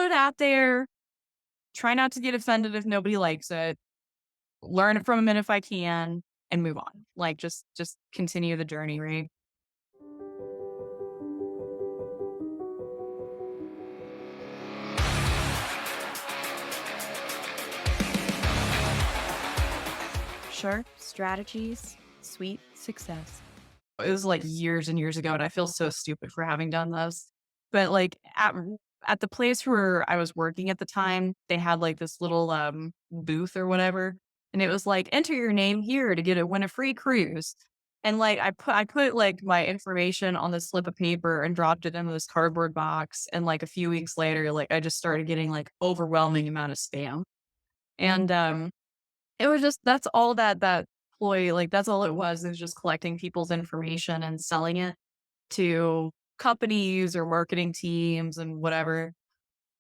it out there, try not to get offended if nobody likes it, learn from it if I can, and move on. Like, just continue the journey, right? Sure. Strategies, sweet success. It was, like, years and years ago, and I feel so stupid for having done this. But, like, at the place where I was working at the time, they had, like, this little, booth or whatever, and it was like, "Enter your name here to win a free cruise." And, like, I put, like, my information on this slip of paper and dropped it into this cardboard box, and, like, a few weeks later, like, I just started getting, like, overwhelming amount of spam. And, it was just that's all that ploy like, that's all it was just collecting people's information and selling it to companies or marketing teams and whatever.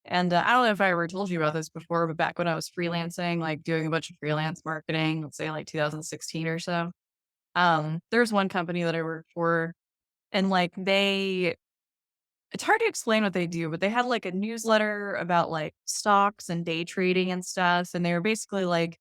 And, I don't know if I ever told you about this before, but back when I was freelancing, like, doing a bunch of freelance marketing, let's say, like, 2016 or so, there's one company that I worked for, and, like, they it's hard to explain what they do, but they had, like, a newsletter about, like, stocks and day trading and stuff, and they were basically, like,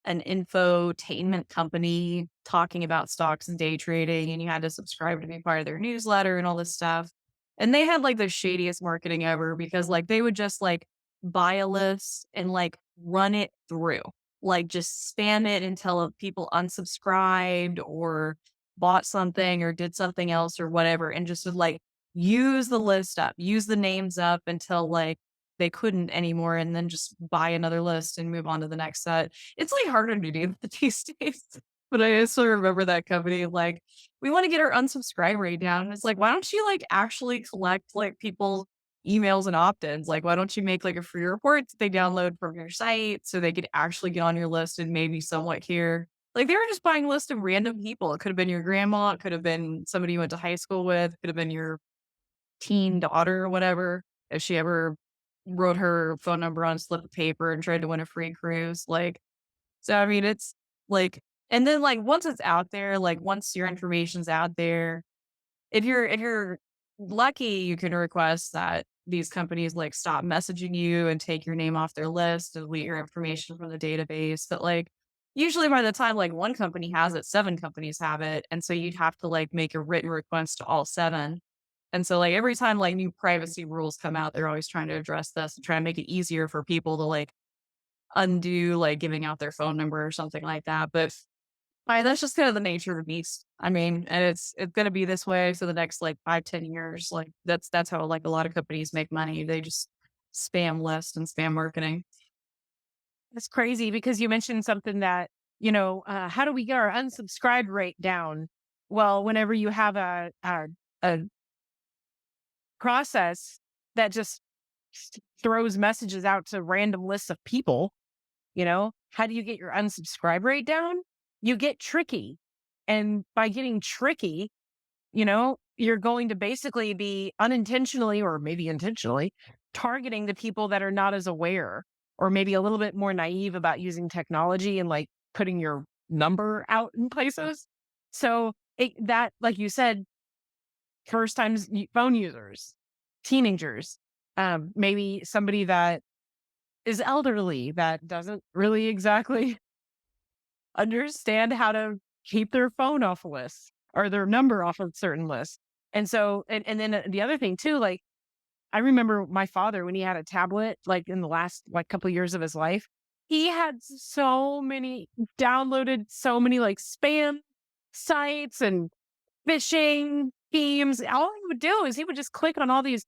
an infotainment company talking about stocks and day trading, and you had to subscribe to be part of their newsletter and all this stuff. And they had like the shadiest marketing ever because like they would just like buy a list and like run it through, like just spam it until people unsubscribed or bought something or did something else or whatever. And just would like use the list up, use the names up until like they couldn't anymore and then just buy another list and move on to the next set. It's, like, harder to do these days, but I also remember that company, like, "We wanna get our unsubscribe rate down," and it's like, "Why don't you, like, actually collect, like, people's emails and opt-ins? Like, why don't you make, like, a free report that they download from your site so they could actually get on your list and maybe somewhat hear" like, they were just buying a list of random people. It could've been your grandma, it could've been somebody you went to high school with, it could've been your teen daughter or whatever, if she ever wrote her phone number on a slip of paper and tried to win a free cruise, like so, I mean, it's like and then, like, once it's out there, like, once your information's out there, if you're lucky, you can request that these companies, like, stop messaging you and take your name off their list, and delete your information from the database, but, like, usually by the time, like, one company has it, 7 companies have it, and so you'd have to, like, make a written request to all 7. And so, like, every time, like, new privacy rules come out, they're always trying to address this and try to make it easier for people to, like, undo, like, giving out their phone number or something like that, but, that's just kind of the nature of the beast. I mean, and it's gonna be this way for the next, like, 5, 10 years, like, that's how, like, a lot of companies make money. They just spam lists and spam marketing. It's crazy because you mentioned something that, how do we get our unsubscribe rate down? Well, whenever you have a process that just throws messages out to random lists of people, how do you get your unsubscribe rate down? You get tricky. And by getting tricky, you're going to basically be unintentionally or maybe intentionally targeting the people that are not as aware or maybe a little bit more naive about using technology and like putting your number out in places. So that, like you said, first times phone users, teenagers, maybe somebody that is elderly that doesn't really exactly understand how to keep their phone off a list or their number off of certain lists. And so, and then the other thing too, like I remember my father when he had a tablet, like in the last like couple of years of his life, he had so many downloaded, so many like spam sites and phishing schemes. All he would do is he would just click on all these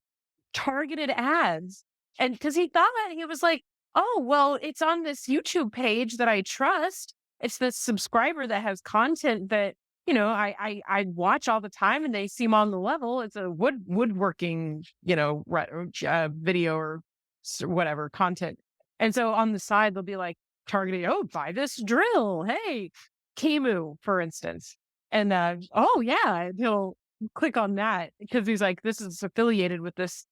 targeted ads. And because he thought he was like, oh, well, it's on this YouTube page that I trust. It's this subscriber that has content that, I watch all the time and they seem on the level. It's a woodworking, video or whatever content. And so on the side, they'll be like targeting, oh, buy this drill. Hey, Kimu, for instance. And oh yeah, he'll click on that because he's like, this is affiliated with this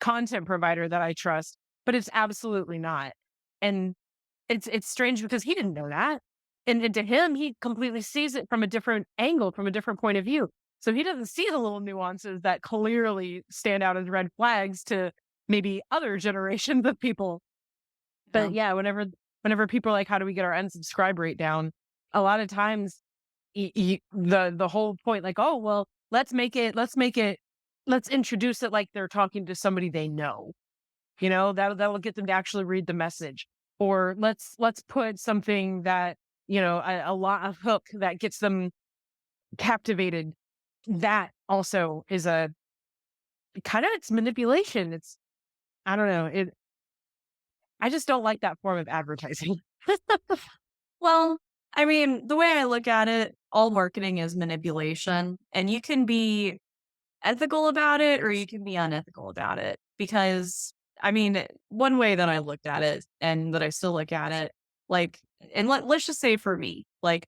content provider that I trust, but it's absolutely not. And it's strange because he didn't know that. And to him, he completely sees it from a different angle, from a different point of view. So he doesn't see the little nuances that clearly stand out as red flags to maybe other generations of people. But Yeah. yeah, whenever people are like, "How do we get our unsubscribe rate down?" A lot of times, the whole point, like, "Oh, well, let's introduce it like they're talking to somebody they know." That'll get them to actually read the message. Or let's put something that, a hook that gets them captivated. That also is a kind of it's manipulation. It's I don't know. I just don't like that form of advertising. Well, I mean, the way I look at it, all marketing is manipulation, and you can be ethical about it or you can be unethical about it. Because, I mean, one way that I looked at it and that I still look at it, like, and let's just say for me, like,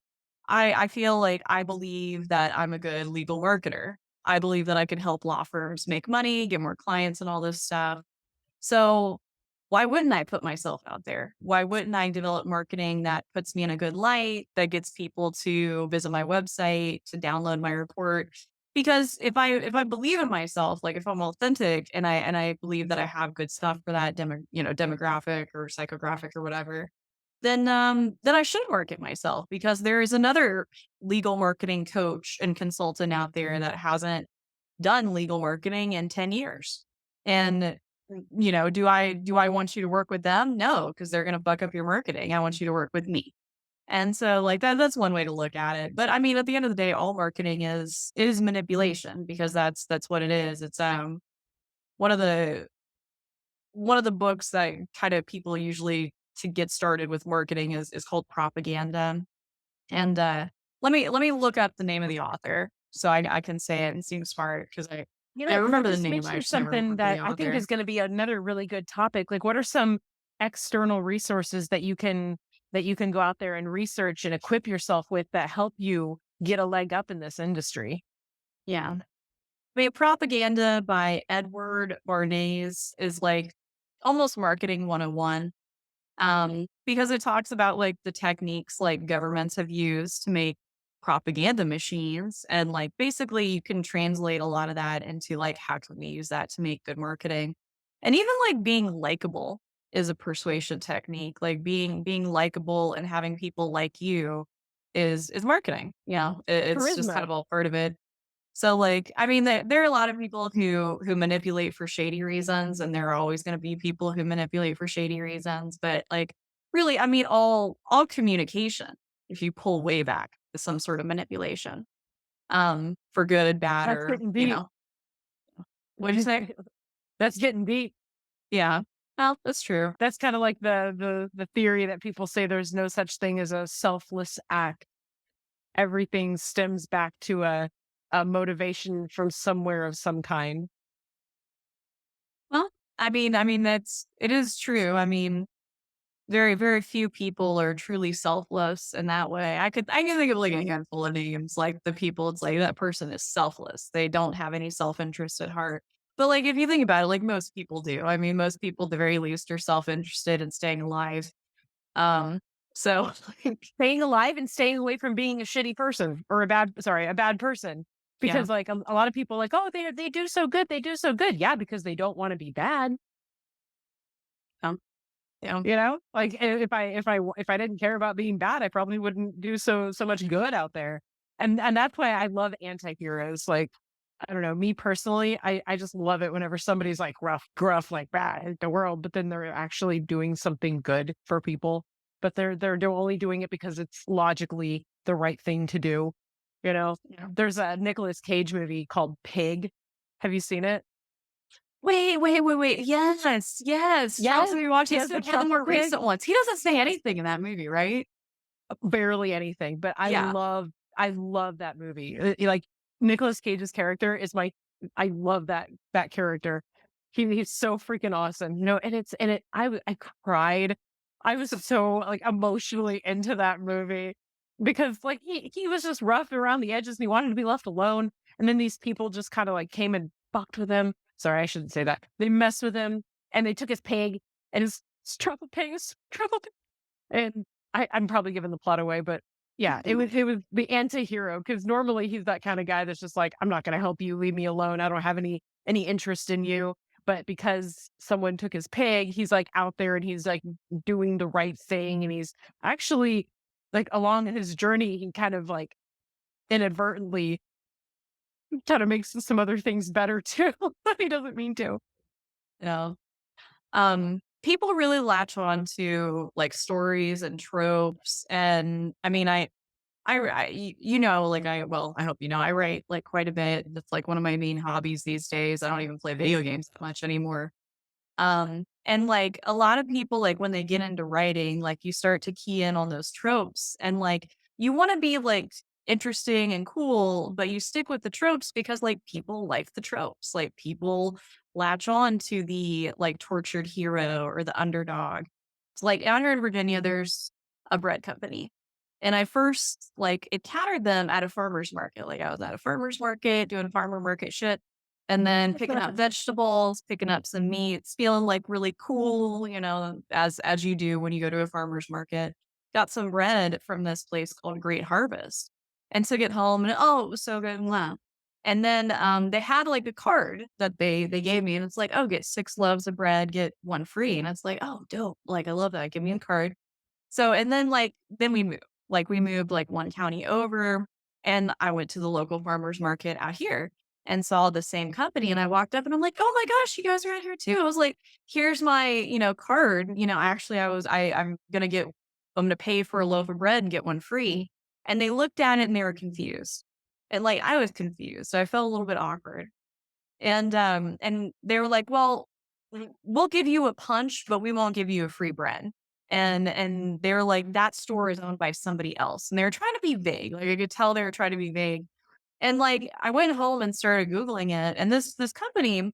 I feel like I believe that I'm a good legal marketer. I believe that I can help law firms make money, get more clients, and all this stuff. So, why wouldn't I put myself out there? Why wouldn't I develop marketing that puts me in a good light, that gets people to visit my website, to download my report? Because if I believe in myself, like if I'm authentic and I believe that I have good stuff for that demographic or psychographic or whatever, then I should market myself because there is another legal marketing coach and consultant out there that hasn't done legal marketing in 10 years. And do I want you to work with them? No, because they're gonna fuck up your marketing. I want you to work with me. And so like that's one way to look at it. But I mean, at the end of the day, all marketing is manipulation because that's what it is. It's one of the one of the books that kind of people usually to get started with marketing is called Propaganda. And let me look up the name of the author so I can say it and seem smart because I You remember the just name. I mentioned just never something remember the that I think author. is going to be another really good topic. Like, what are some external resources that you can go out there and research and equip yourself with that help you get a leg up in this industry? Yeah. I mean, Propaganda by Edward Bernays is like almost marketing 101. Because it talks about like the techniques like governments have used to make propaganda machines. And like basically you can translate a lot of that into like how can we use that to make good marketing. And even like being likable is a persuasion technique. Like being likable and having people like you is marketing. Yeah. It's just kind Charisma. of all part of it. So, like, I mean, there are a lot of people who manipulate for shady reasons, and there are always going to be people who manipulate for shady reasons. But, like, really, I mean, all communication, if you pull way back, is some sort of manipulation, for good, bad, That's or getting deep. what'd you say? That's getting deep. Yeah, well, that's true. That's kind of like the theory that people say there's no such thing as a selfless act. Everything stems back to a motivation from somewhere of some kind. Well, I mean, it is true. I mean, very, very few people are truly selfless in that way. I can think of like a handful of names, like the people it's like that person is selfless. They don't have any self-interest at heart. But like if you think about it, like most people do. I mean, most people at the very least are self-interested in staying alive. Um, so like, Staying alive and staying away from being a shitty person or a bad person. yeah. Because like a lot of people are like, oh, they do so good, they do so good. Yeah, because they don't want to be bad. Um, yeah. Like if I didn't care about being bad, I probably wouldn't do so much good out there. And that's why I love anti-heroes. Like, I don't know, me personally, I just love it whenever somebody's like rough, gruff, like bad in the world, but then they're actually doing something good for people. But they're only doing it because it's logically the right thing to do. Yeah. There's a Nicolas Cage movie called Pig. Have you seen it? Wait. Yes, yes. Charles, Yes, have you watched yes, this? the One of the truffle more pig. recent ones. He doesn't say anything in that movie, right? Barely anything, but Yeah. I love that movie. Like Nicolas Cage's character is I love that character. He's so freaking awesome, and I cried. I was so like emotionally into that movie because like he was just rough around the edges and he wanted to be left alone. And then these people just kind of like came and fucked with him. Sorry, I shouldn't say that. They messed with him and they took his pig and his truffle pig, and I'm probably giving the plot away, but yeah, it was the anti-hero because normally he's that kind of guy that's just like, "I'm not gonna help you, leave me alone. I don't have any interest in you." but because someone took his pig, he's like out there and he's like doing the right thing. And he's actually like along his journey, he kind of like inadvertently kind of makes some other things better too. He doesn't mean to. You know? People really latch on to like stories and tropes. And I mean, like well, I hope you know, I write like quite a bit. That's like one of my main hobbies these days. I don't even play video games that much anymore. And like a lot of people, like when they get into writing, like you start to key in on those tropes and like you want to be like interesting and cool, but you stick with the tropes because like people like the tropes. Like people latch on to the like tortured hero or the underdog. It's like out here in Virginia, there's a bread company. And I first like encountered them at a farmer's market. Like I was at a farmer's market doing farmer market shit and then picking up vegetables, picking up some meats, feeling like really cool, as you do when you go to a farmer's market. Got some bread from this place called Great Harvest, and took it home, and oh, it was so good. Wow. And then they had like a card that they gave me, and it's like, oh, get 6 loaves of bread, get one free, and it's like, oh, dope! Like I love that. Give me a card. So, and then like, then we moved. Like we moved like one county over and I went to the local farmer's market out here and saw the same company. And I walked up and I'm like, oh my gosh, you guys are out here too. I was like, here's my, card. Actually I'm gonna pay for a loaf of bread and get one free. And they looked at it and they were confused. And like I was confused. So I felt a little bit awkward. And they were like, "Well, we'll give you a punch, but we won't give you a free bread." And they were like, "That store is owned by somebody else." And they were trying to be vague. Like I could tell they were trying to be vague. And like I went home and started Googling it. And this company,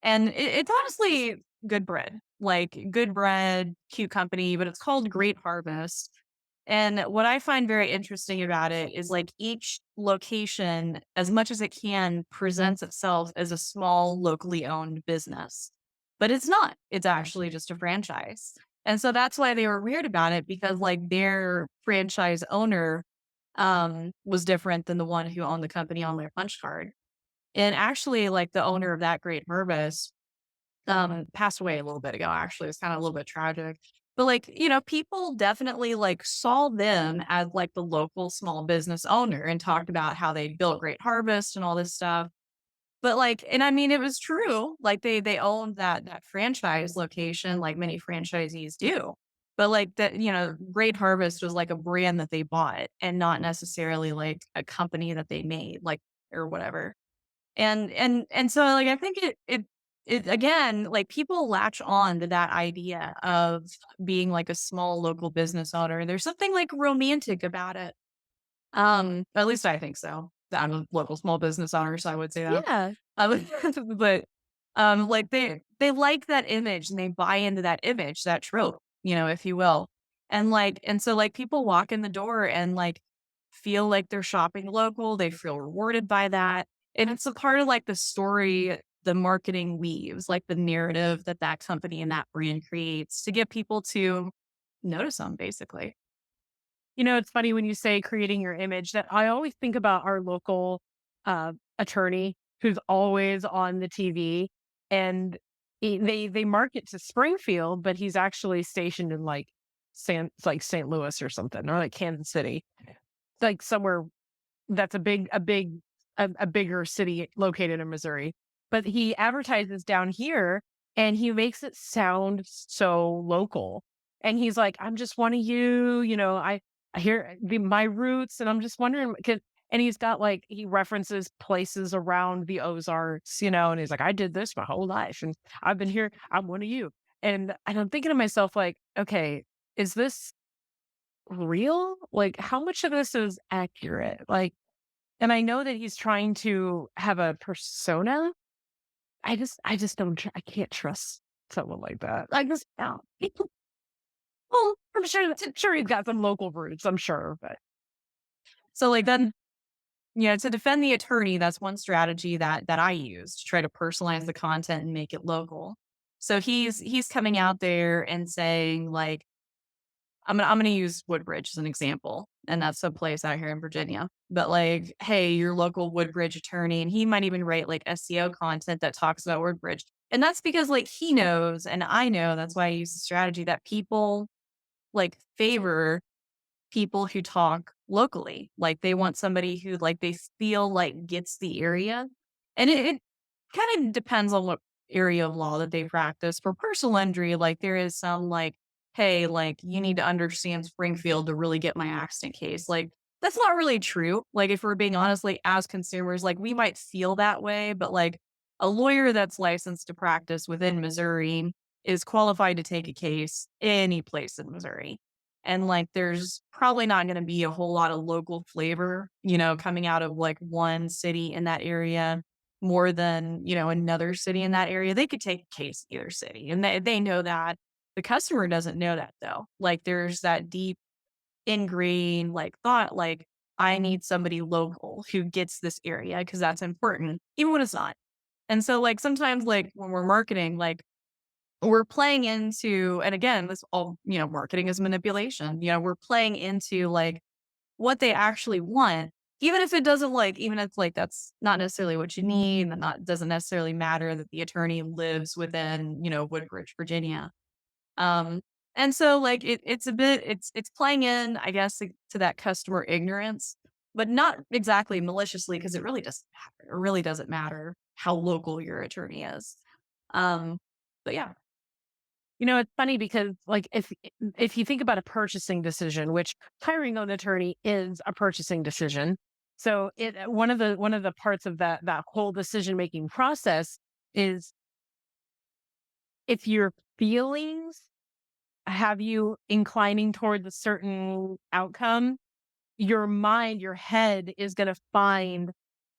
and it's honestly good bread. Like good bread, cute company, but it's called Great Harvest. And what I find very interesting about it is like each location, as much as it can, presents itself as a small locally owned business. But it's not. It's actually just a franchise. And so that's why they were weird about it because like their franchise owner was different than the one who owned the company on their punch card. And actually like the owner of that Great Harvest passed away a little bit ago, actually. It's kinda a little bit tragic. But, like, people definitely, like, saw them as, like, the local small business owner and talked about how they built Great Harvest and all this stuff. But, like and I mean, it was true. Like, they owned that franchise location like many franchisees do. But, like, Great Harvest was, like, a brand that they bought and not necessarily, like, a company that they made, like, or whatever. And so, like, I think it again, like, people latch on to that idea of being, like, a small local business owner. There's something, like, romantic about it. At least I think so. I'm a local small business owner, so I would say that. Yeah. Um, but, like, they like that image, and they buy into that image, that trope, if you will. And so, like, people walk in the door and, like, feel like they're shopping local, they feel rewarded by that, and it's a part of, like, the story the marketing weaves, like, the narrative that that company and that brand creates to get people to notice them, basically. It's funny when you say creating your image that I always think about our local attorney who's always on the TV and they market to Springfield, but he's actually stationed in like St. Louis or something or like Kansas City, like somewhere that's a bigger city located in Missouri. But he advertises down here and he makes it sound so local. And he's like, "I'm just one of you, I hear my roots and I'm just wondering." And he's got like he references places around the Ozarks, and he's like, "I did this my whole life and I've been here. I'm one of you." And I'm thinking to myself, like, okay, is this real? Like, how much of this is accurate? Like, and I know that he's trying to have a persona. I just don't I can't trust someone like that. I just don't. Well, I'm sure he's got some local roots, I'm sure, but So, like, then, to defend the attorney, that's one strategy that I use to try to personalize the content and make it local. So he's coming out there and saying, like, I'm gonna use Woodbridge as an example, and that's a place out here in Virginia. But like, hey, your local Woodbridge attorney, and he might even write like SEO content that talks about Woodbridge. And that's because, like, he knows and I know that's why I use the strategy that people, like, favor people who talk locally. Like, they want somebody who, like, they feel like gets the area. And it kind of depends on what area of law that they practice. For personal injury, like, there is some, like, hey, like, you need to understand Springfield to really get my accident case. Like, that's not really true. Like, if we're being honest, like, as consumers, like, we might feel that way, but like, a lawyer that's licensed to practice within Missouri is qualified to take a case any place in Missouri. And, like, there's probably not gonna be a whole lot of local flavor, coming out of, like, one city in that area more than, another city in that area. They could take a case in either city, and they know that. The customer doesn't know that, though. Like, there's that deep ingrained, like, thought, like, "I need somebody local who gets this area because that's important," even when it's not. And so, like, sometimes, like, when we're marketing, like, we're playing into and again, this all marketing is manipulation. We're playing into, like, what they actually want, even if, like, that's not necessarily what you need, and not doesn't necessarily matter that the attorney lives within, Woodbridge, Virginia. Um, and so, like, it's playing in, I guess, to that customer ignorance, but not exactly maliciously because it really doesn't matter. It really doesn't matter how local your attorney is. Um, but yeah. It's funny because, like, if you think about a purchasing decision, which hiring an attorney is a purchasing decision, so one of the parts of that whole decision making process is if your feelings have you inclining towards a certain outcome, your mind, your head is going to find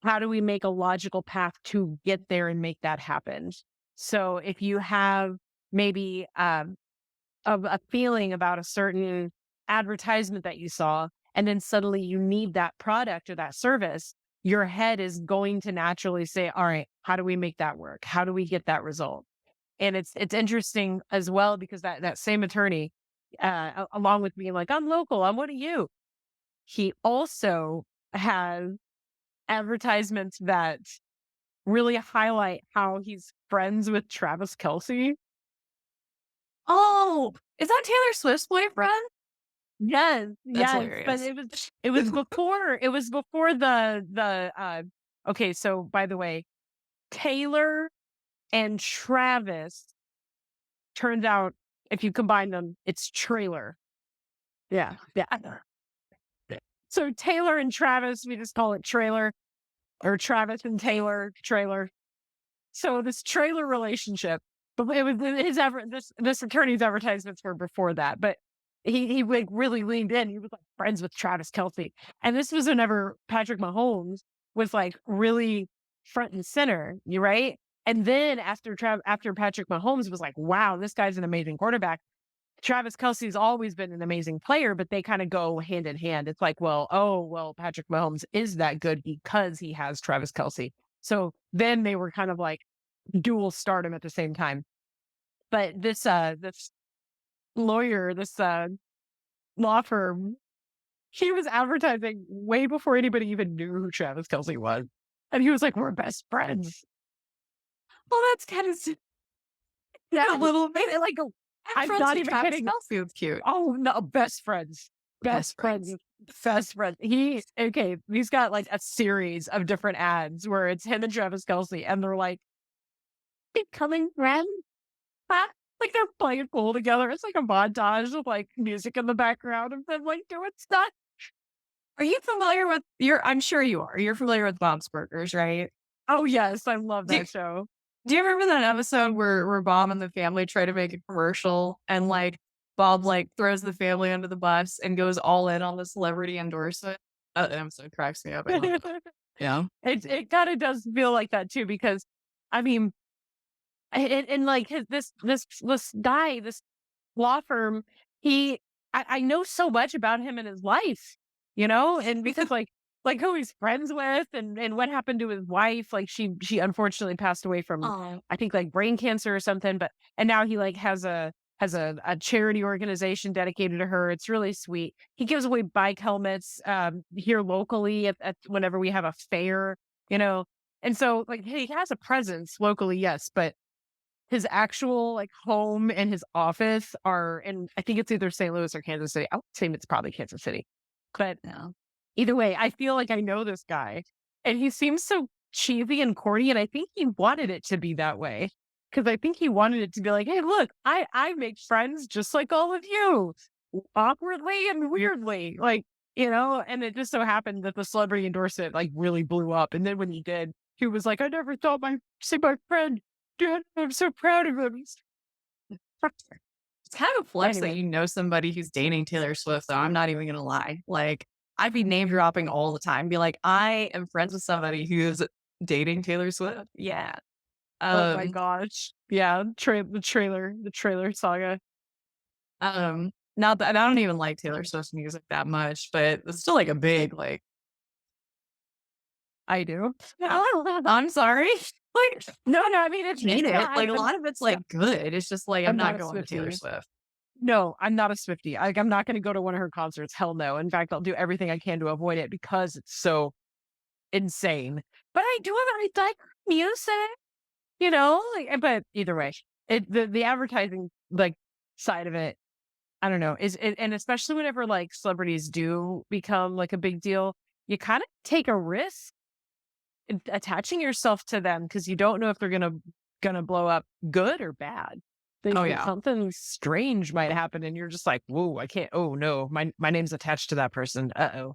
how do we make a logical path to get there and make that happen. So if you have maybe of a feeling about a certain advertisement that you saw, and then suddenly you need that product or that service, your head is going to naturally say, all right, how do we make that work? How do we get that result? And it's interesting as well because that same attorney, along with being like, I'm local, I'm one of you, he also has advertisements that really highlight how he's friends with Travis Kelce. Oh, is that Taylor Swift's boyfriend? Yes, That's yes, but hilarious. it was before the okay, so by the way, Taylor and Travis turns out if you combine them, it's trailer. Yeah, yeah. So Taylor and Travis, we just call it trailer or Travis and Taylor trailer. So this trailer relationship, but it was this attorney's advertisements were before that, but he like really leaned in. He was like friends with Travis Kelce, and this was whenever Patrick Mahomes was like really front and center. You right, and then after Patrick Mahomes was like, wow, this guy's an amazing quarterback. Travis Kelce's always been an amazing player, but they kind of go hand in hand. It's like, well, oh, well, Patrick Mahomes is that good because he has Travis Kelce. So then they were kind of like dual stardom at the same time. But this lawyer, this law firm, he was advertising way before anybody even knew who Travis Kelce was. And he was like, we're best friends. Well, that's kind of Yeah. a little bit And like, I'm I'm friends not with even Travis kidding. Kelce. It's cute. Oh no, best friends. Best Best friends. friends. Best friends. He's got like a series of different ads where it's him and Travis Kelce, and they're like becoming friends. Huh? Like they're playing pool together. It's like a montage of like music in the background of them like doing stuff. Are you familiar with I'm sure you are. You're familiar with Bob's Burgers, right? Oh yes, I love Do that show. do you remember that episode where Bob and the family try to make a commercial and, like, Bob, like, throws the family under the bus and goes all in on the celebrity endorsement? That episode cracks me up. I love that. Yeah. It kind of does feel like that too because I mean, and like this guy, this law firm, he I know so much about him and his life, and because like who he's friends with and what happened to his wife, like she unfortunately passed away from Oh. I think like brain cancer or something, but and now he like has a charity organization dedicated to her. It's really sweet. He gives away bike helmets here locally at whenever we have a fair, you know. And so like he has a presence locally, yes, but his actual, like, home and his office are in I think it's either St. Louis or Kansas City. I would say it's probably Kansas City. But Yeah. either way, I feel like I know this guy, and he seems so cheesy and corny, and I think he wanted it to be that way. Because I think he wanted it to be like, "Hey, look, I make friends just like all of you, awkwardly and weirdly." Like, and it just so happened that the celebrity endorsement, like, really blew up, and then when he did, he was like, "I never thought my see my friend did. I'm so proud of him." It's kind of a flex that Anyway, you know somebody who's dating Taylor Swift, though, I'm not even gonna lie. Like, I'd be name dropping all the time, be like, "I am friends with somebody who's dating Taylor Swift." Yeah. oh my Um, gosh. Yeah, the trailer saga. Not that I don't even like Taylor Swift's music that much, but it's still, like, a big, like, I do. I'm sorry. Like, No, no, I mean, I it's hate it. fine. Like, a lot of it's, like, good. It's just, like, I'm I'm not not a going to Taylor Swiftie. Swift. No, I'm not a Swiftie. Like, I'm not gonna go to one of her concerts, hell no. In fact, I'll do everything I can to avoid it because it's so insane. But I like her music, like, but either way, the advertising, like, side of it, I don't know, and especially whenever, like, celebrities do become, like, a big deal, you kinda take a risk attaching yourself to them because you don't know if they're gonna blow up good or bad. Oh, They yeah. something strange might happen, and you're just like, "Whoa, I can't. Oh no, my name's attached to that person. Uh oh."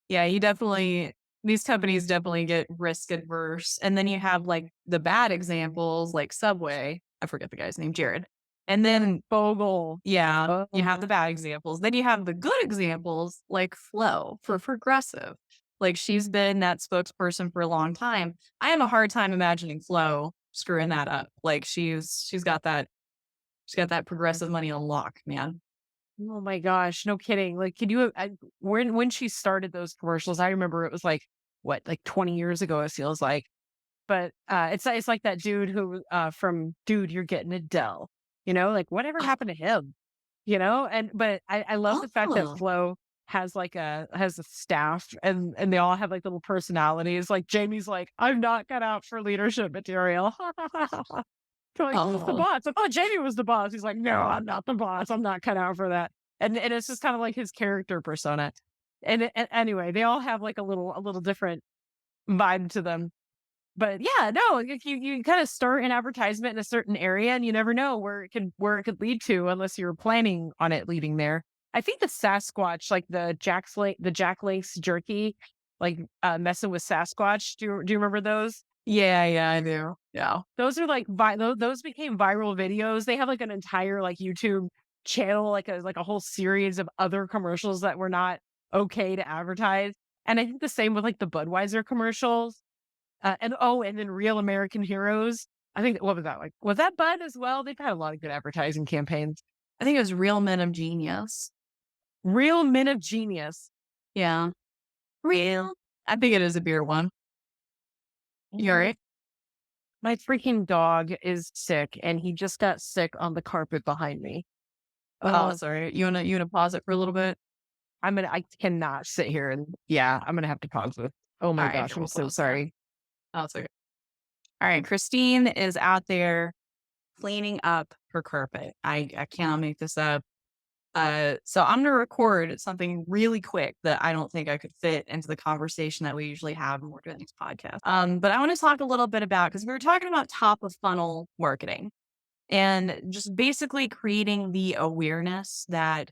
Yeah, you definitely these companies definitely get risk adverse, and then you have, like, the bad examples, like Subway. I forget the guy's name, Jared. And then Bogle. yeah, you have the Oh, bad examples. Then you have the good examples, like Flo for Progressive. Like, she's been that spokesperson for a long time. I have a hard time imagining Flo screwing that up. Like, she's got that progressive money on lock, man. oh my gosh, no kidding. Like, can you? When she started those commercials, I remember it was like what, like 20 years ago. It feels like. But, it's like that dude who, from "Dude, You're Getting Adele," like, whatever happened to him? But I love the fact that Oh. Flo has a staff and they all have, like, little personalities, like, Jamie's like, "I'm not cut out for leadership material." They're like, "Who's the Oh. boss?" I thought Jamie was the boss. He's like, "No, I'm not the boss. I'm not cut out for that." And it's just kinda like his character persona. Anyway, they all have, like, a little different vibe to them. But yeah, no, like you kinda start an advertisement in a certain area and you never know where it could lead to unless you're planning on it leading there. I think the Sasquatch, like the Jack Link's jerky, like, messing with Sasquatch. Do you remember those? Yeah, yeah, I do. Yeah. Those are like those became viral videos. They have like an entire like YouTube channel, like a whole series of other commercials that were not okay to advertise. And I think the same with like the Budweiser commercials. And then Real American Heroes. I think what was that like? Was that Bud as well? They've had a lot of good advertising campaigns. I think it was Real Men of Genius. Real Men of Genius. Yeah. Real. I think it is a beer one. You Mhm. alright? My freaking dog is sick, and he just got sick on the carpet behind me. Oh, Uh, sorry. You wanna pause it for a little bit? I cannot sit here and yeah, I'm gonna have to pause this. Oh my Alright, gosh, here, I'm we'll so pause that. sorry. Oh, it's okay. Alright, Christine is out there cleaning up her carpet. I cannot make this up. So I'm gonna record something really quick that I don't think I could fit into the conversation that we usually have when we're doing these podcasts. But I wanna talk a little bit about because we were talking about top of funnel marketing and just basically creating the awareness that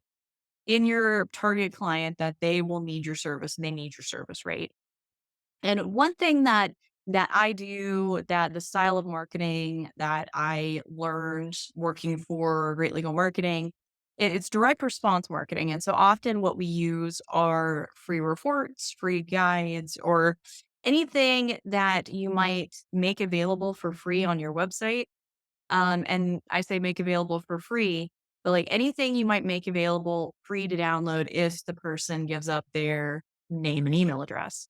in your target client that they will need your service and they need your service, right? And one thing that I do, that the style of marketing that I learned working for Great Legal Marketing, it's direct response marketing. And so often what we use are free reports, free guides, or anything that you might make available for free on your website. And I say make available for free, but like anything you might make available free to download if the person gives up their name and email address.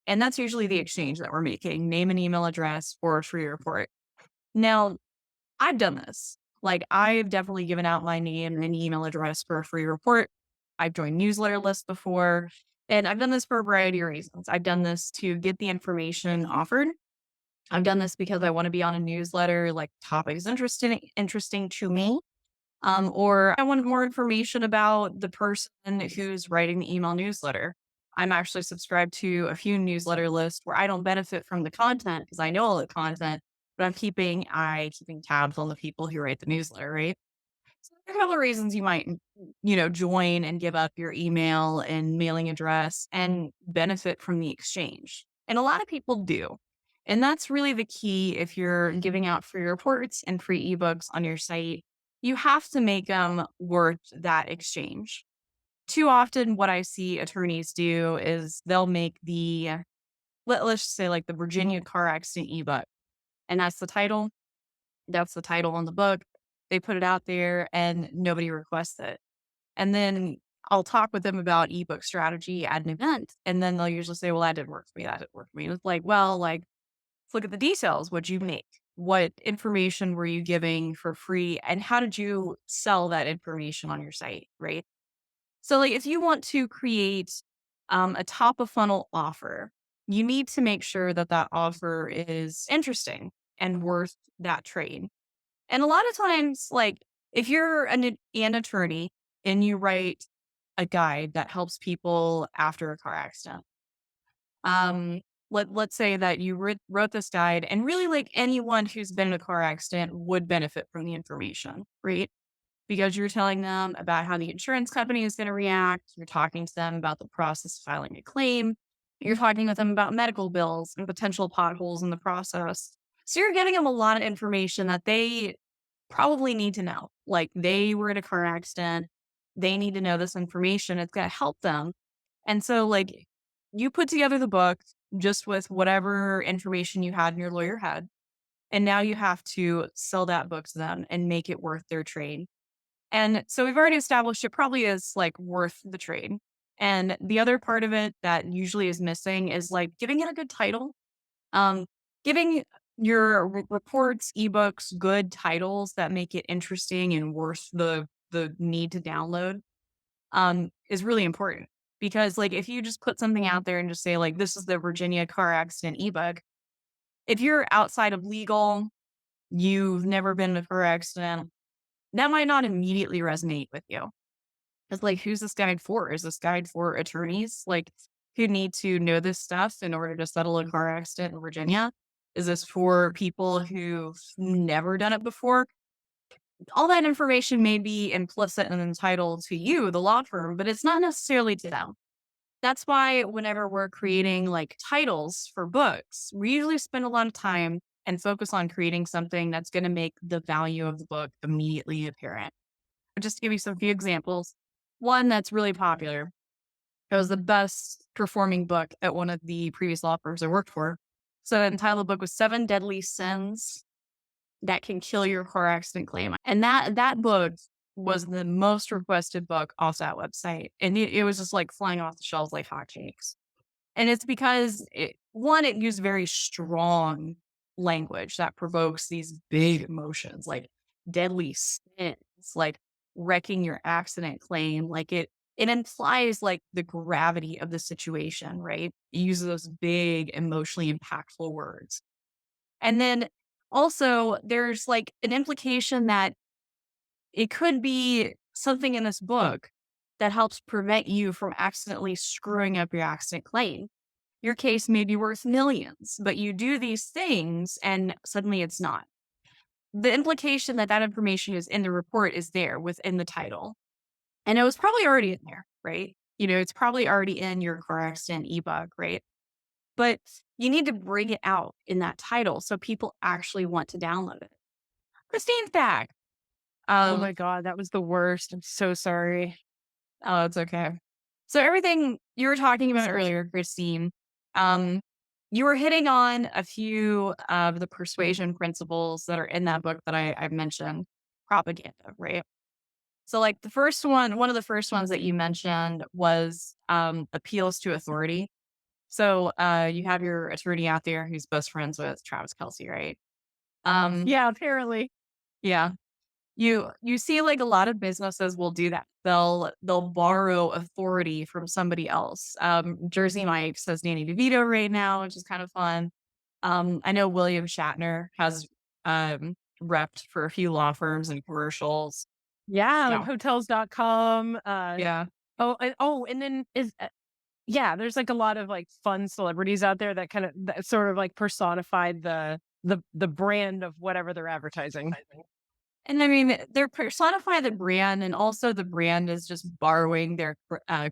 And that's usually the exchange that we're making, name and email address for a free report. Now, I've done this. Like, I've definitely given out my name and email address for a free report. I've joined newsletter lists before, and I've done this for a variety of reasons. I've done this to get the information offered, I've done this because I want to be on a newsletter, like topic is interesting to me. Or I wanted more information about the person who's writing the email newsletter. I'm actually subscribed to a few newsletter lists where I don't benefit from the content because I know all the content, but keeping tabs on the people who write the newsletter, right? So there are a couple of reasons you might, join and give up your email and mailing address and benefit from the exchange. And a lot of people do. And that's really the key if you're giving out free reports and free ebooks on your site. You have to make them worth that exchange. Too often, what I see attorneys do is they'll make let's just say like the Virginia car accident ebook, and that's the title on the book. They put it out there and nobody requests it. And then I'll talk with them about ebook strategy at an event. And then they'll usually say, well, that didn't work for me. That didn't work for me. And it's like, well, like, let's look at the details. What'd you make? What information were you giving for free? And how did you sell that information on your site? Right. So, like, if you want to create a top of funnel offer, you need to make sure that that offer is interesting and worth that trade. And a lot of times, like, if you're an attorney and you write a guide that helps people after a car accident, um, let's say that you wrote this guide and really like anyone who's been in a car accident would benefit from the information, right? Because you're telling them about how the insurance company is going to react. You're talking to them about the process of filing a claim. You're talking with them about medical bills and potential potholes in the process. So you're giving them a lot of information that they probably need to know. Like they were in a car accident. They need to know this information. It's going to help them. And so, like, you put together the book just with whatever information you had in your lawyer had. And now you have to sell that book to them and make it worth their trade. And so we've already established it probably is like worth the trade. And the other part of it that usually is missing is like giving it a good title. Um, Giving your reports, ebooks, good titles that make it interesting and worth the need to download is really important. Because like if you just put something out there and just say like this is the Virginia car accident ebook, if you're outside of legal, you've never been in a car accident, that might not immediately resonate with you. It's like, who's this guide for? Is this guide for attorneys, like, who need to know this stuff in order to settle a car accident in Virginia? Is this for people who've never done it before? All that information may be implicit and entitled to you, the law firm, but it's not necessarily to them. That's why whenever we're creating like titles for books, we usually spend a lot of time and focus on creating something that's going to make the value of the book immediately apparent. Just to give you some few examples, one that's really popular. It was the best performing book at one of the previous law firms I worked for. So the title of the book was Seven Deadly Sins That Can Kill Your Car Accident Claim. And that book was the most requested book off that website. And it was just like flying off the shelves like hotcakes. And it's because it used very strong language that provokes these big emotions, like deadly sins, like wrecking your accident claim. Like it implies like the gravity of the situation, right? It uses those big, emotionally impactful words. And then also there's like an implication that it could be something in this book that helps prevent you from accidentally screwing up your accident claim. Your case may be worth millions, but you do these things and suddenly it's not. The implication that that information is in the report is there within the title. And it was probably already in there, right? It's probably already in your car accident ebook, right? But you need to bring it out in that title so people actually want to download it. Christine's back. Oh Um, my God, that was the worst. I'm so sorry. oh, it's okay. So everything you were talking about earlier, Christine, um, you were hitting on a few of the persuasion principles that are in that book that I mentioned, propaganda, right? So like one of the first ones that you mentioned was appeals to authority. So you have your attorney out there who's best friends with Travis Kelsey, right? Yeah, apparently. Yeah. You see like a lot of businesses will do that. They'll borrow authority from somebody else. Jersey Mike's has Danny DeVito right now, which is kind of fun. I know William Shatner has repped for a few law firms and commercials. Yeah, like Yeah. hotels.com. Yeah. And then yeah, there's like a lot of like fun celebrities out there that kind of that sort of like personified the brand of whatever they're advertising. And I mean, they're personify the brand, and also the brand is just borrowing their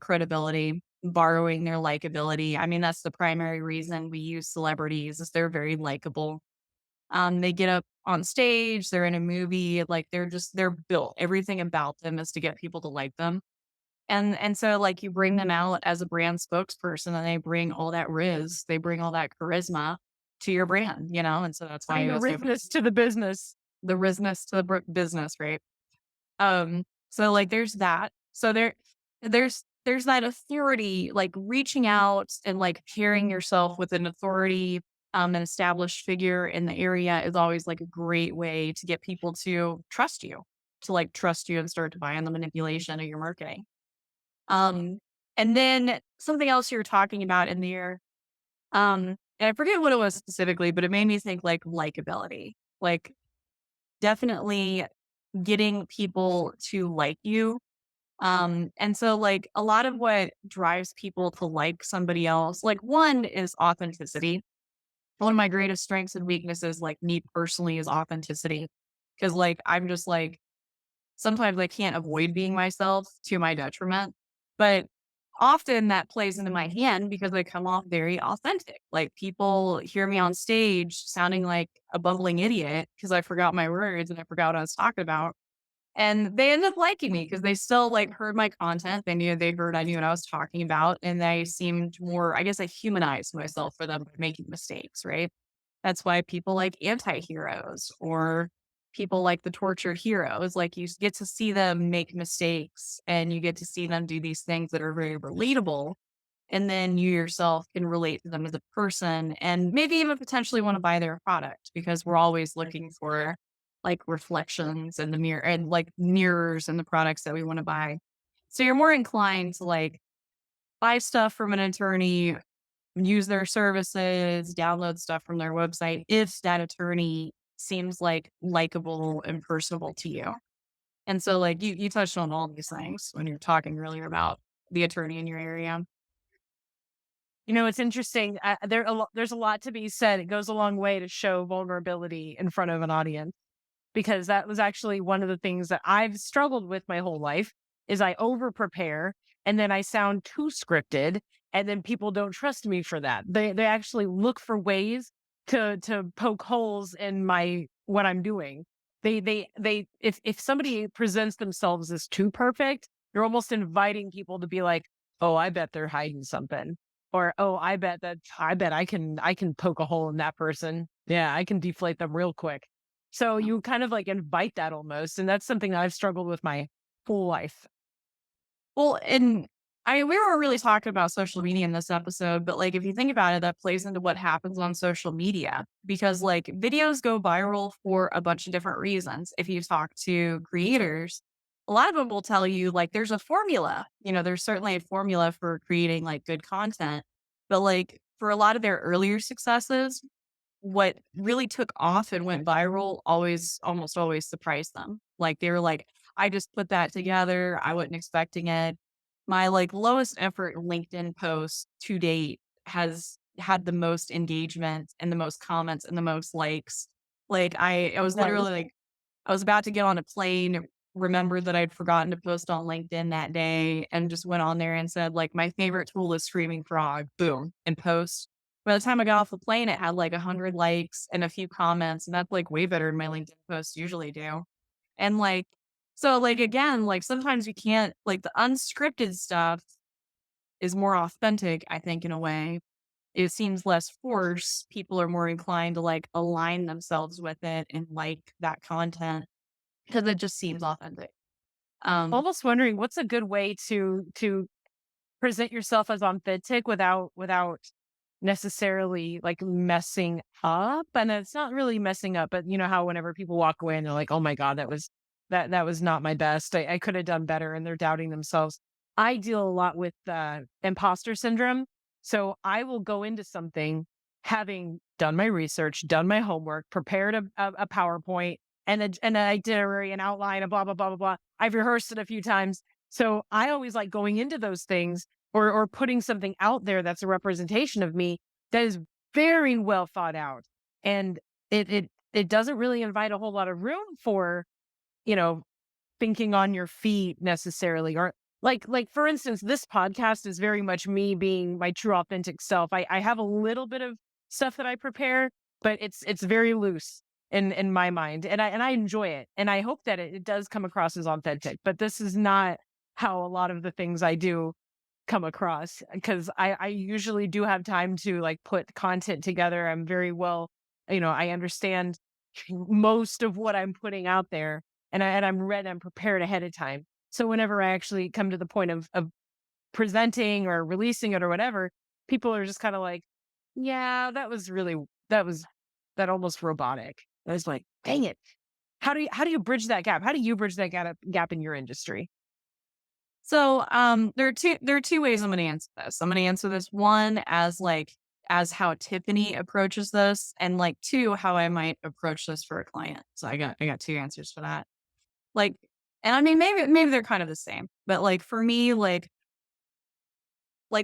credibility, borrowing their likability. I mean, that's the primary reason we use celebrities is they're very likable. They get up on stage, they're in a movie, like they're built. Everything about them is to get people to like them. And so like you bring them out as a brand spokesperson and they bring all that they bring all that charisma to your brand, you know? And so that's why Bring it the was richness to the business. the risness to the business, right? So like there's that. So there's that authority, like reaching out and like pairing yourself with an authority, an established figure in the area is always like a great way to get people to like trust you and start to buy on the manipulation of your marketing. Um, and then something else you were talking about in there, and I forget what it was specifically, but it made me think like likability. Like definitely getting people to like you. And so like a lot of what drives people to like somebody else, like one is authenticity. One of my greatest strengths and weaknesses, like me personally, is authenticity. Cause like I'm just like sometimes I can't avoid being myself to my detriment. But often that plays into my hand because I come off very authentic. Like people hear me on stage sounding like a bumbling idiot because I forgot my words and I forgot what I was talking about. And they end up liking me because they still, like, heard my content. They heard I knew what I was talking about, and they seemed more I guess I humanized myself for them by making mistakes, right? That's why people like anti-heroes or people like the tortured heroes, like, you get to see them make mistakes, and you get to see them do these things that are very relatable, and then you yourself can relate to them as a person and maybe even potentially want to buy their product because we're always looking for like reflections in the mirror and like mirrors in the products that we want to buy. So you're more inclined to like buy stuff from an attorney, use their services, download stuff from their website if that attorney seems like likable and personable to you. And so like you touched on all these things when you're talking earlier about the attorney in your area. You know, it's interesting. There's a lot to be said. It goes a long way to show vulnerability in front of an audience because that was actually one of the things that I've struggled with my whole life is I over prepare and then I sound too scripted and then people don't trust me for that. They actually look for ways to poke holes in my what I'm doing. They if somebody presents themselves as too perfect, you're almost inviting people to be like, "Oh, I bet they're hiding something." Or, "Oh, I bet I can poke a hole in that person. Yeah, I can deflate them real quick." So you kind of like invite that almost, and that's something that I've struggled with my whole life. Well, and we were really talking about social media in this episode, but like if you think about it, that plays into what happens on social media because like videos go viral for a bunch of different reasons. If you talk to creators, a lot of them will tell you like there's a formula. You know, there's certainly a formula for creating like good content, but like for a lot of their earlier successes, what really took off and went viral almost always surprised them. Like, they were like, "I just put that together. I wasn't expecting it." My, like, lowest effort LinkedIn post to date has had the most engagement and the most comments and the most likes. Like, I was literally like I was about to get on a plane, remembered that I'd forgotten to post on LinkedIn that day, and just went on there and said, like, "My favorite tool is Screaming Frog," boom, and post. By the time I got off the plane, it had like 100 likes and a few comments, and that's like way better than my LinkedIn posts usually do. And like, so like again, like sometimes you can't like the unscripted stuff is more authentic, I think, in a way. It seems less forced. People are more inclined to like align themselves with it and like that content because it just seems authentic. Um, Almost wondering what's a good way to present yourself as authentic without necessarily like messing up. And it's not really messing up, but you know how whenever people walk away and they're like, "Oh my God, that was not my best. I could have done better," and they're doubting themselves. I deal a lot with imposter syndrome. So I will go into something having done my research, done my homework, prepared a PowerPoint and an itinerary, an outline, a blah, blah, blah, blah, blah. I've rehearsed it a few times. So I always like going into those things or putting something out there that's a representation of me that is very well thought out. And it doesn't really invite a whole lot of room for, you know, thinking on your feet necessarily, or like for instance, this podcast is very much me being my true authentic self. I have a little bit of stuff that I prepare, but it's very loose in my mind, and I enjoy it, and I hope that it does come across as authentic. But this is not how a lot of the things I do come across, because I usually do have time to like put content together. I'm very well, I understand most of what I'm putting out there, and I'm ready, I'm prepared ahead of time. So whenever I actually come to the point of presenting or releasing it or whatever, people are just kind of like, yeah, that was that almost robotic. I was like, dang it. How do you bridge that gap? How do you bridge that gap in your industry? So, there are two ways I'm gonna answer this. I'm gonna answer this, one, as, like, as how Tiffany approaches this, and, like, two, how I might approach this for a client. So I got two answers for that. Like, and I mean, maybe they're kind of the same, but, like, for me, like,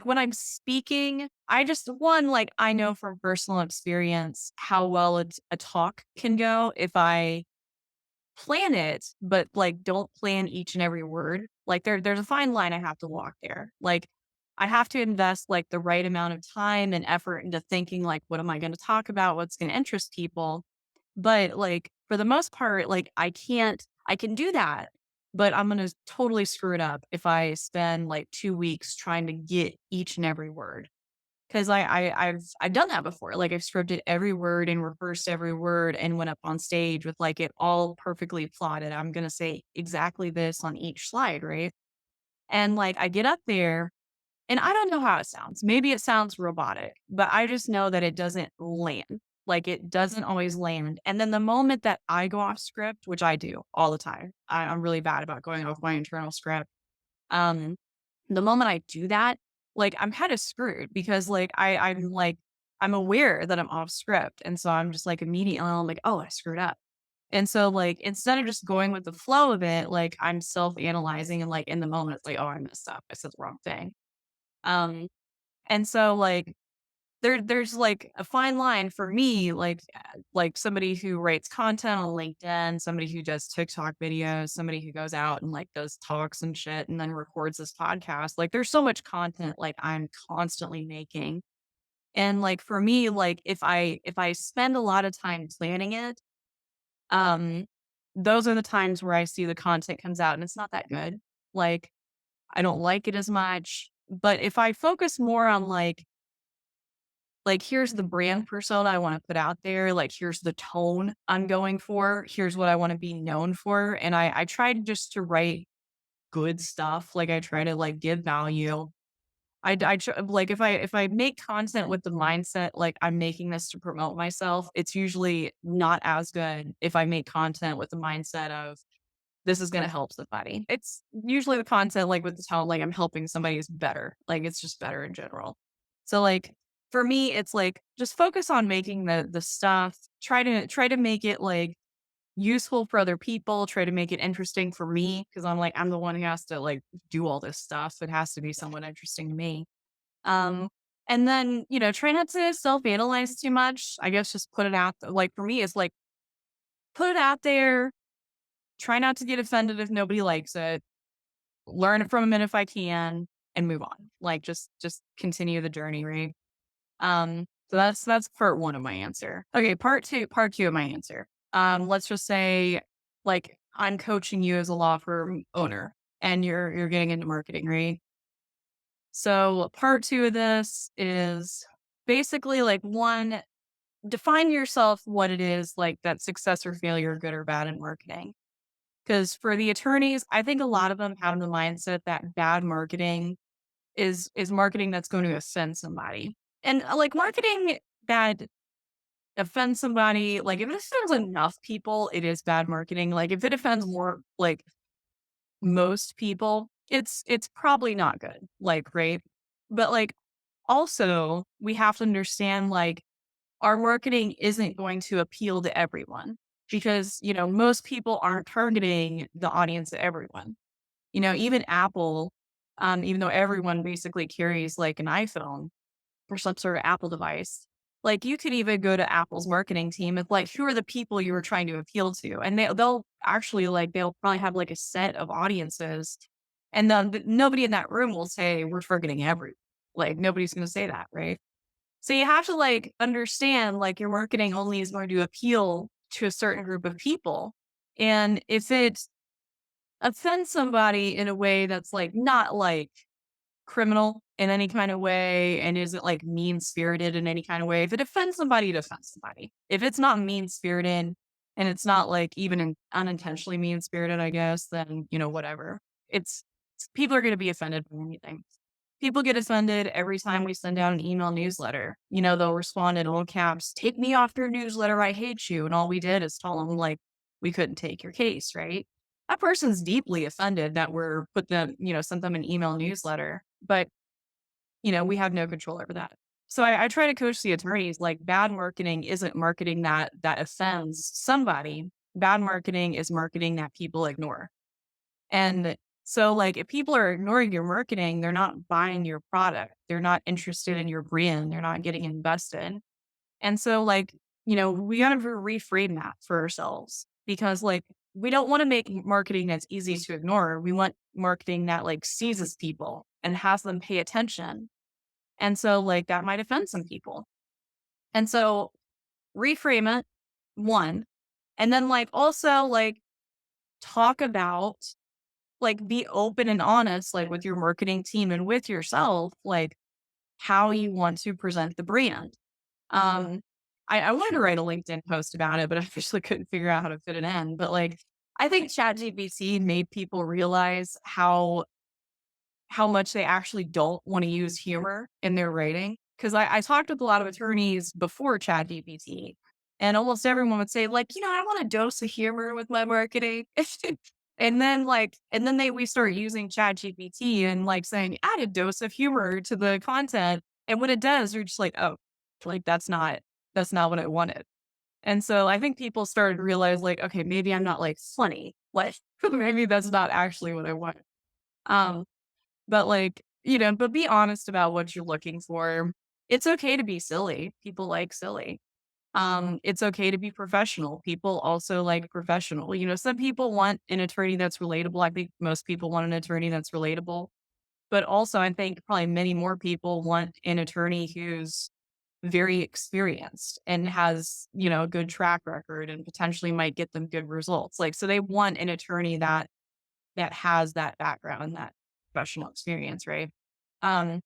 when I'm speaking, I just one, like, I know from personal experience how well a talk can go if I plan it, but, like, don't plan each and every word. Like, there's a fine line I have to walk there. Like, I have to invest, like, the right amount of time and effort into thinking, like, "What am I gonna talk about? What's gonna interest people?" But, like, for the most part, like, I can do that, but I'm gonna totally screw it up if I spend, like, 2 weeks trying to get each and every word. 'Cause I've done that before, like, I've scripted every word and rehearsed every word and went up on stage with, like, it all perfectly plotted. I'm gonna say exactly this on each slide, right? And, like, I get up there, and I don't know how it sounds. Maybe it sounds robotic, but I just know that it doesn't land. Like, it doesn't always land, and then the moment that I go off script, which I do all the time, I'm really bad about going off my internal script. Um, the moment I do that, like, I'm kinda screwed because, like, I'm aware that I'm off script, and so I'm just, like, immediately I'm like, "Oh, I screwed up." And so, like, instead of just going with the flow of it, like, I'm self-analyzing and, like, in the moment, it's like, "Oh, I messed up. I said the wrong thing." Um, and so, like, there's, like, a fine line for me, like, somebody who writes content on LinkedIn, somebody who does TikTok videos, somebody who goes out and, like, does talks and shit and then records this podcast. Like, there's so much content, like, I'm constantly making. And, like, for me, like, if I spend a lot of time planning it, um, those are the times where I see the content comes out and it's not that good. Like, I don't like it as much. But if I focus more on, like, here's the brand persona I wanna put out there, like, here's the tone I'm going for, here's what I wanna be known for, and I try to just to write good stuff, like, I try to, like, give value. I tr like, if I make content with the mindset, like, I'm making this to promote myself, it's usually not as good if I make content with the mindset of, "This is gonna help somebody." It's usually the content, like, with the tone, like, I'm helping somebody is better, like, it's just better in general. So, like, for me, it's like, just focus on making the stuff, try to make it, like, useful for other people, try to make it interesting for me because 'cause I'm like, I'm the one who has to, like, do all this stuff, so it has to be somewhat interesting to me. Um, and then, try not to self-analyze too much. I guess just put it out like, for me, it's like, put it out there, try not to get offended if nobody likes it, learn from it if I can, and move on. Like, just continue the journey, right? So that's part 1 of my answer. Okay, part 2 of my answer. Let's just say, like, I'm coaching you as a law firm owner, and you're getting into marketing, right? So part 2 of this is basically, like, 1, define yourself what it is, like, that success or failure, good or bad in marketing. Because for the attorneys, I think a lot of them have the mindset that bad marketing is marketing that's going to offend somebody. And, like, marketing bad offends somebody, like, if it offends enough people, it is bad marketing. Like, if it offends more, like, most people, it's probably not good, like, right? But, like, also, we have to understand, like, our marketing isn't going to appeal to everyone because, most people aren't targeting the audience of everyone. Even Apple, even though everyone basically carries like an iPhone or some sort of Apple device, like you could even go to Apple's marketing team and like, who are the people you were trying to appeal to? And they'll actually like, they'll probably have like a set of audiences. And then nobody in that room will say, we're targeting everyone. Like nobody's going to say that. Right. So you have to like understand like your marketing only is going to appeal to a certain group of people. And if it offends somebody in a way that's like not like criminal in any kind of way and isn't like mean spirited in any kind of way. If it offends somebody, it offends somebody. If it's not mean spirited and it's not like even unintentionally mean spirited, I guess, then, whatever. People are going to be offended by anything. People get offended every time we send out an email newsletter. They'll respond in all caps, take me off your newsletter. I hate you. And all we did is tell them like, we couldn't take your case, right? That person's deeply offended that we're put them, sent them an email newsletter, but we have no control over that. So I try to coach the attorneys like bad marketing isn't marketing that offends somebody. Bad marketing is marketing that people ignore. And so like if people are ignoring your marketing, they're not buying your product. They're not interested in your brand. They're not getting invested. And so like, we gotta reframe that for ourselves because like we don't want to make marketing that's easy to ignore. We want marketing that like seizes people and has them pay attention. And so like that might offend some people. And so reframe it, one, and then like also like talk about like be open and honest like with your marketing team and with yourself, like how you want to present the brand. Um, I wanted to write a LinkedIn post about it, but I actually couldn't figure out how to fit it in. But like, I think ChatGPT made people realize how much they actually don't want to use humor in their writing. Because I talked with a lot of attorneys before ChatGPT, and almost everyone would say, like, I want a dose of humor with my marketing. And then we start using ChatGPT and like saying, add a dose of humor to the content. And when it does, you're just like, oh, like that's not what I wanted. And so I think people started to realize like, okay, maybe I'm not like funny. Like maybe that's not actually what I want. Um, but like, but be honest about what you're looking for. It's okay to be silly. People like silly. It's okay to be professional. People also like professional. Some people want an attorney that's relatable. I think most people want an attorney that's relatable. But also, I think probably many more people want an attorney who's very experienced and has, a good track record and potentially might get them good results. Like, so they want an attorney that has that background, that professional experience, right? Um,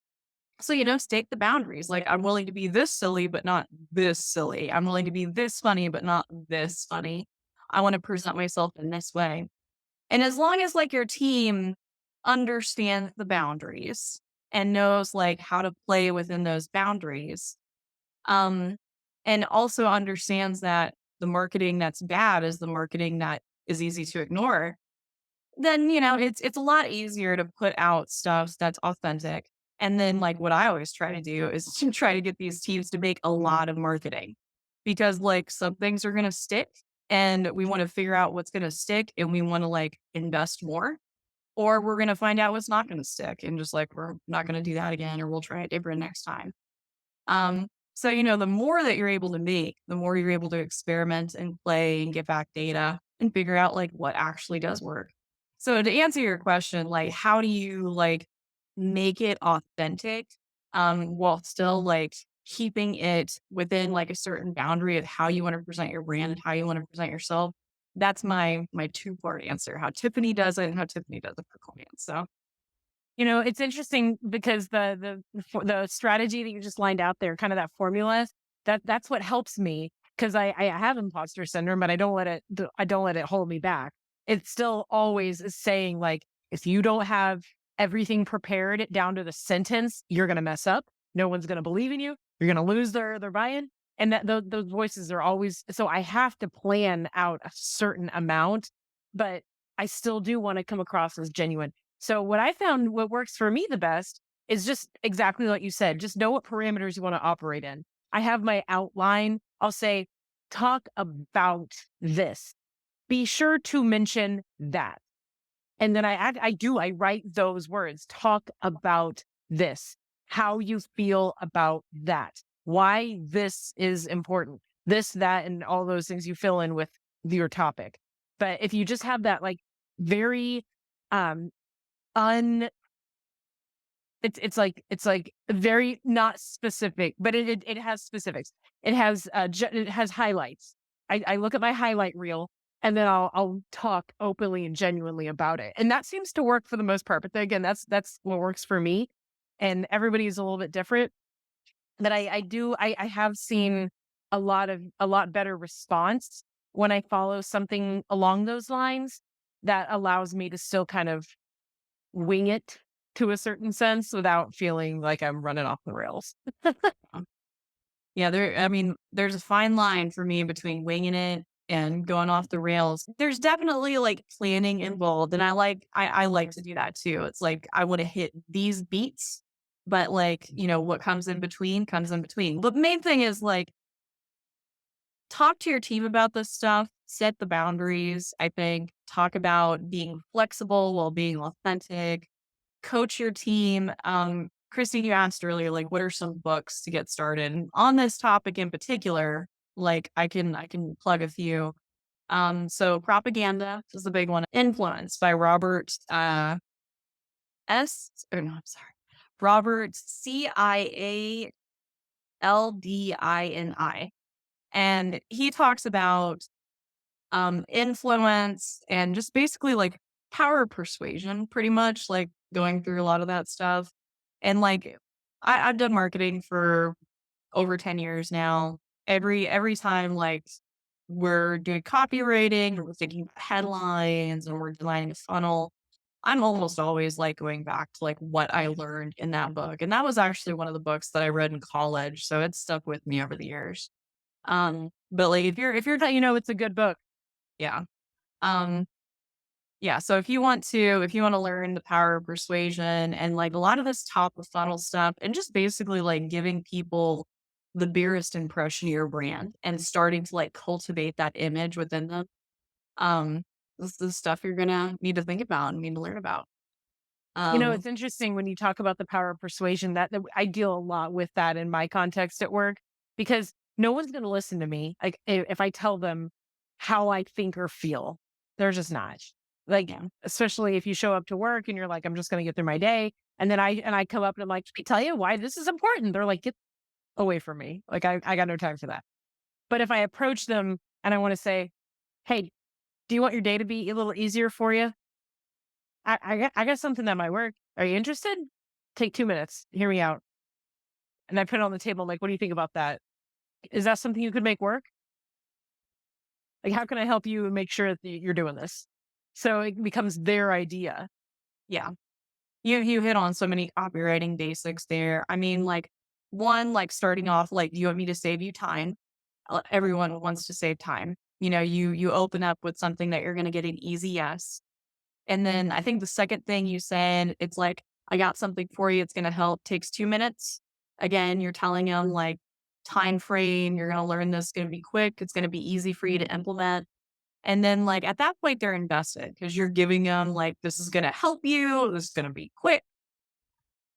so, stake the boundaries. Like, I'm willing to be this silly, but not this silly. I'm willing to be this funny, but not this funny. I want to present myself in this way. And as long as like your team understands the boundaries and knows like how to play within those boundaries, um, and also understands that the marketing that's bad is the marketing that is easy to ignore, then, it's a lot easier to put out stuff that's authentic. And then, like, what I always try to do is to try to get these teams to make a lot of marketing because, like, some things are going to stick and we want to figure out what's going to stick and we want to, like, invest more. Or we're going to find out what's not going to stick and just like, we're not going to do that again or we'll try it different next time. So, the more that you're able to make, the more you're able to experiment and play and get back data and figure out like what actually does work. So to answer your question, like how do you like make it authentic while still like keeping it within like a certain boundary of how you want to present your brand and how you want to present yourself? That's my two-part answer, how Tiffany does it and how Tiffany does it for clients. So It's interesting because the strategy that you just lined out there, kind of that formula, that's what helps me because I have imposter syndrome, but I don't let it hold me back. It still always is saying like, if you don't have everything prepared down to the sentence, you're gonna mess up. No one's gonna believe in you. You're gonna lose their buy-in. And that those voices are always so I have to plan out a certain amount, but I still do want to come across as genuine. So what I found what works for me the best is just exactly what you said. Just know what parameters you want to operate in. I have my outline. I'll say, talk about this. Be sure to mention that. And then I write those words. Talk about this, how you feel about that, why this is important, this, that, and all those things you fill in with your topic. But if you just have that like very um un it's like very not specific, but it has specifics. It has it has highlights. I look at my highlight reel and then I'll talk openly and genuinely about it. And that seems to work for the most part. But then again, that's what works for me. And everybody is a little bit different. But I have seen a lot better response when I follow something along those lines that allows me to still kind of wing it to a certain sense without feeling like I'm running off the rails. Yeah, I mean, there's a fine line for me between winging it and going off the rails. There's definitely like planning involved, and I like to do that too. It's like I want to hit these beats, but like, what comes in between comes in between. But the main thing is like talk to your team about this stuff, set the boundaries, I think, talk about being flexible while being authentic, coach your team. Christine, you asked earlier, like, what are some books to get started? And on this topic in particular, like I can plug a few. So Propaganda is the big one. Influence by Robert S. Or no, I'm sorry. Robert Cialdini. And he talks about influence and just basically like power of persuasion, pretty much like going through a lot of that stuff. And like I've done marketing for over 10 years now. Every time like we're doing copywriting or we're thinking about headlines and we're designing a funnel, I'm almost always like going back to like what I learned in that book. And that was actually one of the books that I read in college. So it's stuck with me over the years. But like It's a good book. yeah. Um, yeah, so if you want to learn the power of persuasion and like a lot of this top of funnel stuff and just basically like giving people the barest impression of your brand and starting to like cultivate that image within them. This is stuff you're gonna need to think about and need to learn about. It's interesting when you talk about the power of persuasion that I deal a lot with that in my context at work because no one's going to listen to me. Like if I tell them how I think or feel, they're just not. Like, Yeah. especially if you show up to work and you're like, I'm just going to get through my day. And then I come up and I'm like, let me tell you why this is important. They're like, get away from me. Like I got no time for that. But if I approach them and I want to say, hey, do you want your day to be a little easier for you? I got something that might work. Are you interested? Take 2 minutes. Hear me out. And I put it on the table. I'm like, what do you think about that? Is that something you could make work? Like, how can I help you make sure that you're doing this? So it becomes their idea. Yeah. You hit on so many copywriting basics there. I mean, like one, like starting off, like, do you want me to save you time? Everyone wants to save time. You open up with something that you're gonna get an easy yes. And then I think the second thing you said, it's like, I got something for you, it's gonna help, takes 2 minutes. Again, you're telling them like time frame, you're gonna learn this, it's gonna be quick, it's gonna be easy for you to implement. And then like at that point they're invested because you're giving them like this is gonna help you, this is gonna be quick.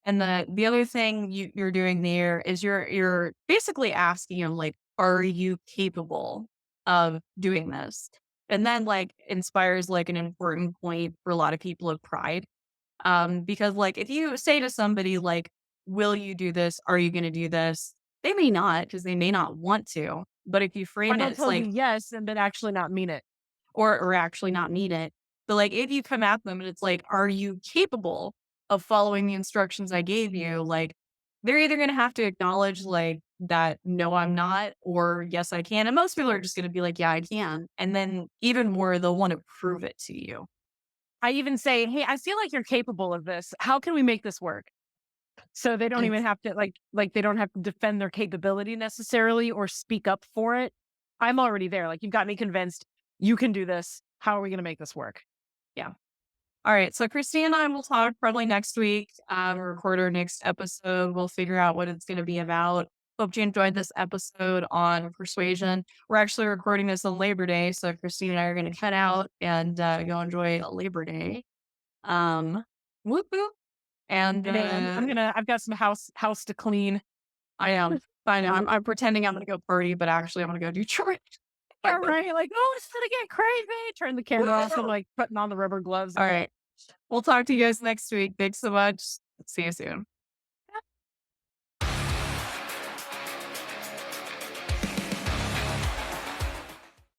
And the other thing you're doing there is you're basically asking them like, are you capable of doing this? And then like inspires like an important point for a lot of people of pride. Because like if you say to somebody like, will you do this? Are you gonna do this? They may not because they may not want to. But if you Or frame it, they'll it's tell you like, yes and then actually not mean it. or actually not need it. But like if you come at them and it's like, are you capable of following the instructions I gave you? Like they're either gonna have to acknowledge like that, no, I'm not, or yes, I can. And most people are just gonna be like, yeah, I can. And then even more, they'll want to prove it to you. I even say, hey, I feel like you're capable of this. How can we make this work? So they don't And even have to they don't have to defend their capability necessarily or speak up for it. I'm already there. Like you've got me convinced you can do this. How are we going to make this work? yeah. All right. So Christine and I will talk probably next week. Record our next episode. We'll figure out what it's gonna be about. Hope you enjoyed this episode on persuasion. We're actually recording this on Labor Day, so Christine and I are going to cut out and go enjoy Labor Day. Um, whoop whoop. And And I've got some house to clean. I am. I know. I'm pretending I'm going to go party, but actually I'm going to go do chores. Yeah, right. Like, oh, it's gonna get crazy. Turn the camera off and like putting on the rubber gloves. All right. We'll talk to you guys next week. Thanks so much. See you soon.